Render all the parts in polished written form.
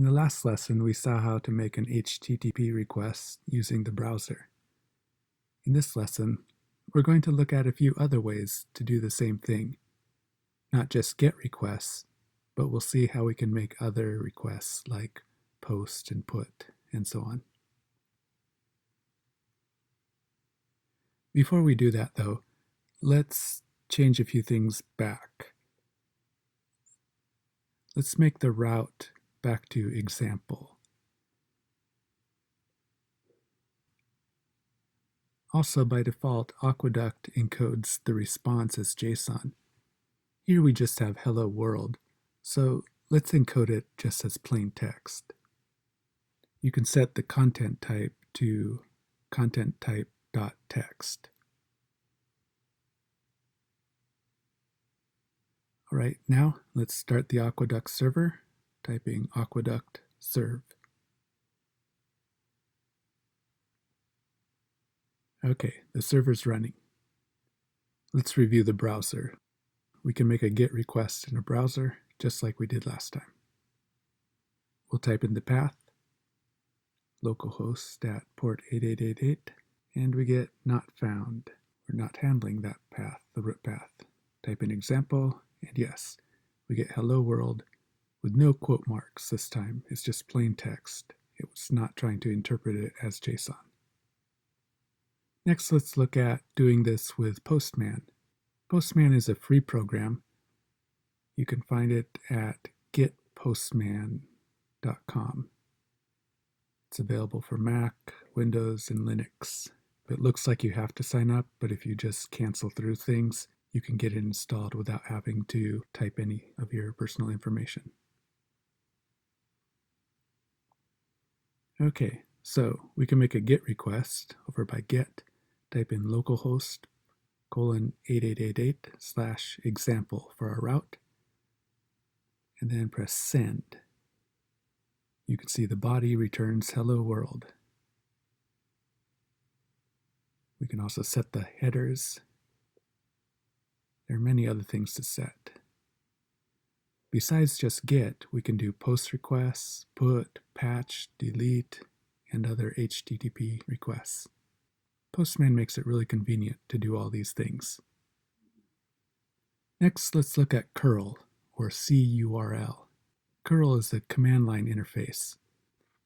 In the last lesson, we saw how to make an HTTP request using the browser. In this lesson, we're going to look at a few other ways to do the same thing. Not just GET requests, but we'll see how we can make other requests like POST and PUT and so on. Before we do that though, let's change a few things back. Let's make the route back to example. Also, by default, Aqueduct encodes the response as JSON. Here we just have hello world, so let's encode it just as plain text. You can set the content type to content type.text. All right, now let's start the Aqueduct server, typing aqueduct serve. Okay, the server's running. Let's review the browser. We can make a GET request in a browser, just like we did last time. We'll type in the path, localhost at port 8888, and we get not found. We're not handling that path, the root path. Type in example, and yes, we get hello world with no quote marks this time. It's just plain text. It was not trying to interpret it as JSON. Next, let's look at doing this with Postman. Postman is a free program. You can find it at getpostman.com. It's available for Mac, Windows, and Linux. It looks like you have to sign up, but if you just cancel through things, you can get it installed without having to type any of your personal information. Okay, so we can make a GET request over by GET. Type in localhost :8888/example for our route, and then press send. You can see the body returns hello world. We can also set the headers. There are many other things to set. Besides just GET, we can do POST requests, PUT, patch, delete, and other HTTP requests. Postman makes it really convenient to do all these things. Next, let's look at curl, or CURL. Curl is the command line interface.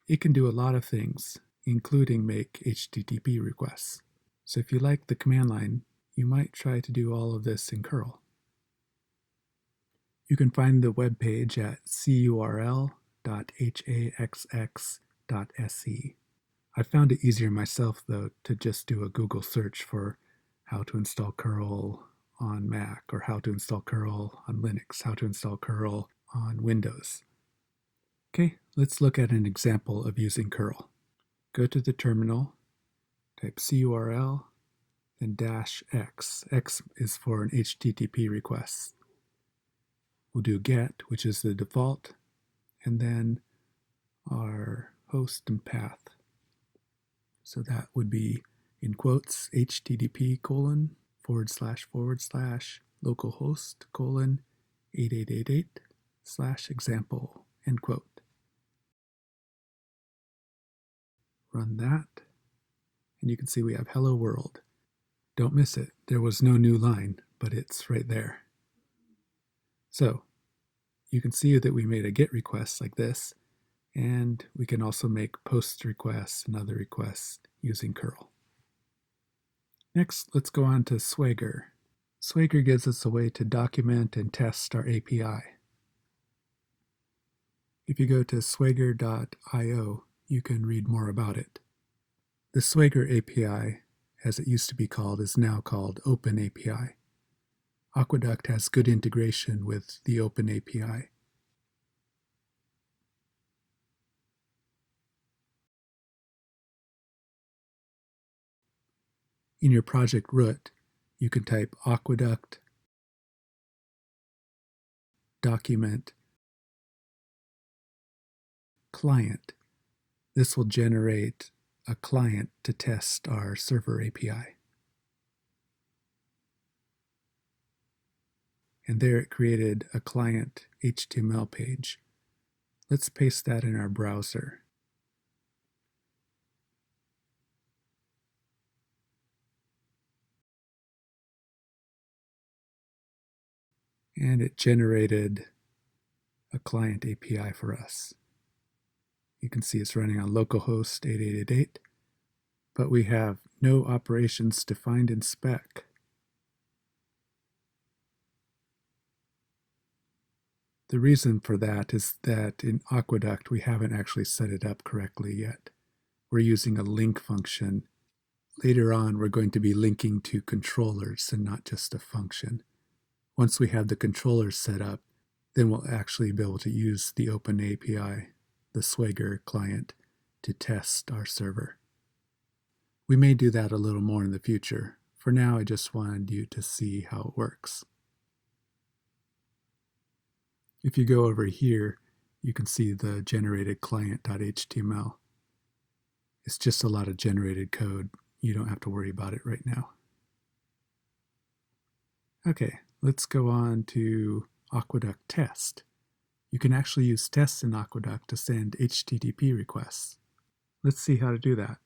It can do a lot of things, including make HTTP requests. So if you like the command line, you might try to do all of this in curl. You can find the web page at curl.haxx.se. I found it easier myself, though, to just do a Google search for how to install curl on Mac, or how to install curl on Linux, how to install curl on Windows. Okay, let's look at an example of using curl. Go to the terminal, type curl, then -x. X is for an HTTP request. We'll do get, which is the default, and then our host and path. So that would be, in quotes, http://localhost: 8888/example, end quote. Run that, and you can see we have hello world. Don't miss it. There was no new line, but it's right there. So you can see that we made a GET request like this, and we can also make POST requests and other requests using curl. Next, let's go on to Swagger. Swagger gives us a way to document and test our API. If you go to swagger.io, you can read more about it. The Swagger API, as it used to be called, is now called Open API. Aqueduct has good integration with the Open API. In your project root, you can type aqueduct document client. This will generate a client to test our server API. And there it created a client HTML page. Let's paste that in our browser. And it generated a client API for us. You can see it's running on localhost 8888, but we have no operations defined in spec. The reason for that is that in Aqueduct, we haven't actually set it up correctly yet. We're using a link function. Later on, we're going to be linking to controllers and not just a function. Once we have the controllers set up, then we'll actually be able to use the Open API, the Swagger client, to test our server. We may do that a little more in the future. For now, I just wanted you to see how it works. If you go over here, you can see the generated client.html. It's just a lot of generated code. You don't have to worry about it right now. Okay, let's go on to Aqueduct test. You can actually use tests in Aqueduct to send HTTP requests. Let's see how to do that.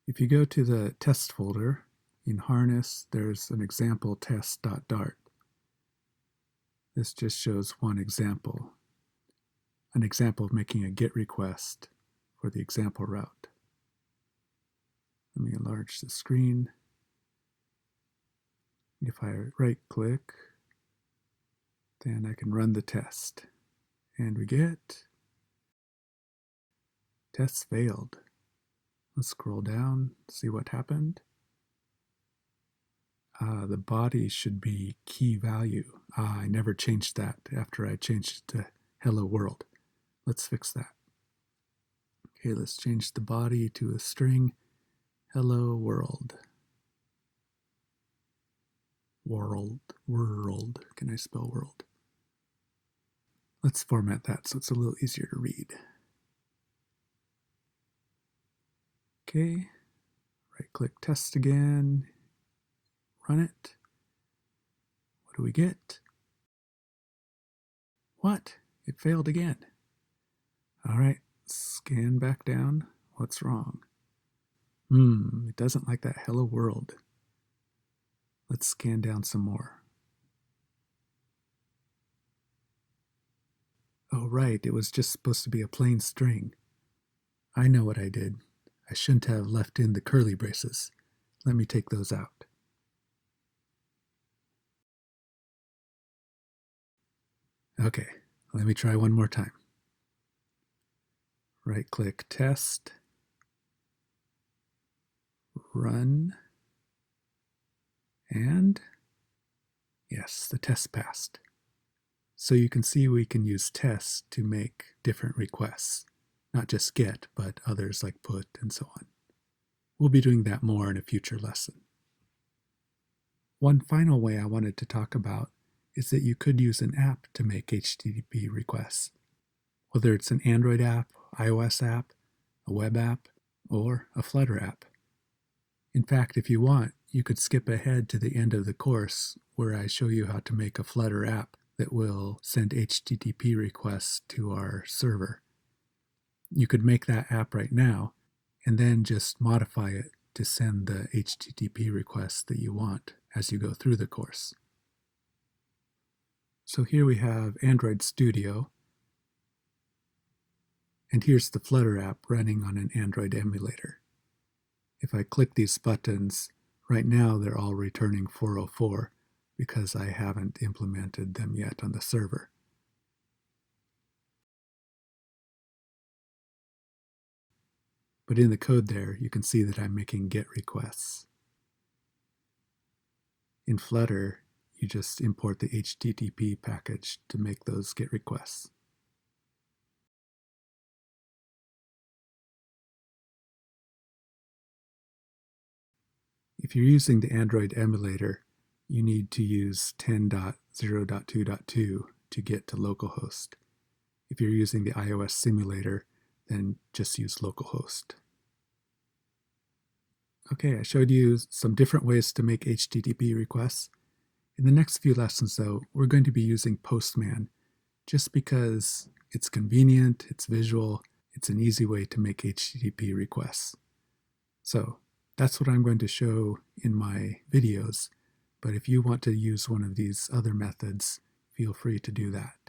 If you go to the test folder, in Harness, there's an example test.dart. This just shows one example, an example of making a GET request for the example route. Let me enlarge the screen. If I right-click, then I can run the test. And we get test failed. Let's scroll down, see what happened. The body should be key value. I never changed that after I changed it to hello world. Let's fix that. Okay, let's change the body to a string. Hello world. World. Can I spell world? Let's format that so it's a little easier to read. Okay, right-click test again. Run it. What do we get? What? It failed again. All right, scan back down. What's wrong? It doesn't like that hello world. Let's scan down some more. Oh, right, it was just supposed to be a plain string. I know what I did. I shouldn't have left in the curly braces. Let me take those out. Okay, let me try one more time. Right-click test, run, and yes, the test passed. So you can see we can use tests to make different requests, not just GET, but others like PUT and so on. We'll be doing that more in a future lesson. One final way I wanted to talk about is that you could use an app to make HTTP requests. Whether it's an Android app, iOS app, a web app, or a Flutter app. In fact, if you want, you could skip ahead to the end of the course where I show you how to make a Flutter app that will send HTTP requests to our server. You could make that app right now and then just modify it to send the HTTP requests that you want as you go through the course. So here we have Android Studio, and here's the Flutter app running on an Android emulator. If I click these buttons, right now they're all returning 404 because I haven't implemented them yet on the server. But in the code there, you can see that I'm making GET requests. In Flutter, you just import the HTTP package to make those GET requests. If you're using the Android emulator, you need to use 10.0.2.2 to get to localhost. If you're using the iOS simulator, then just use localhost. Okay, I showed you some different ways to make HTTP requests. In the next few lessons, though, we're going to be using Postman just because it's convenient, it's visual, it's an easy way to make HTTP requests. So that's what I'm going to show in my videos. But if you want to use one of these other methods, feel free to do that.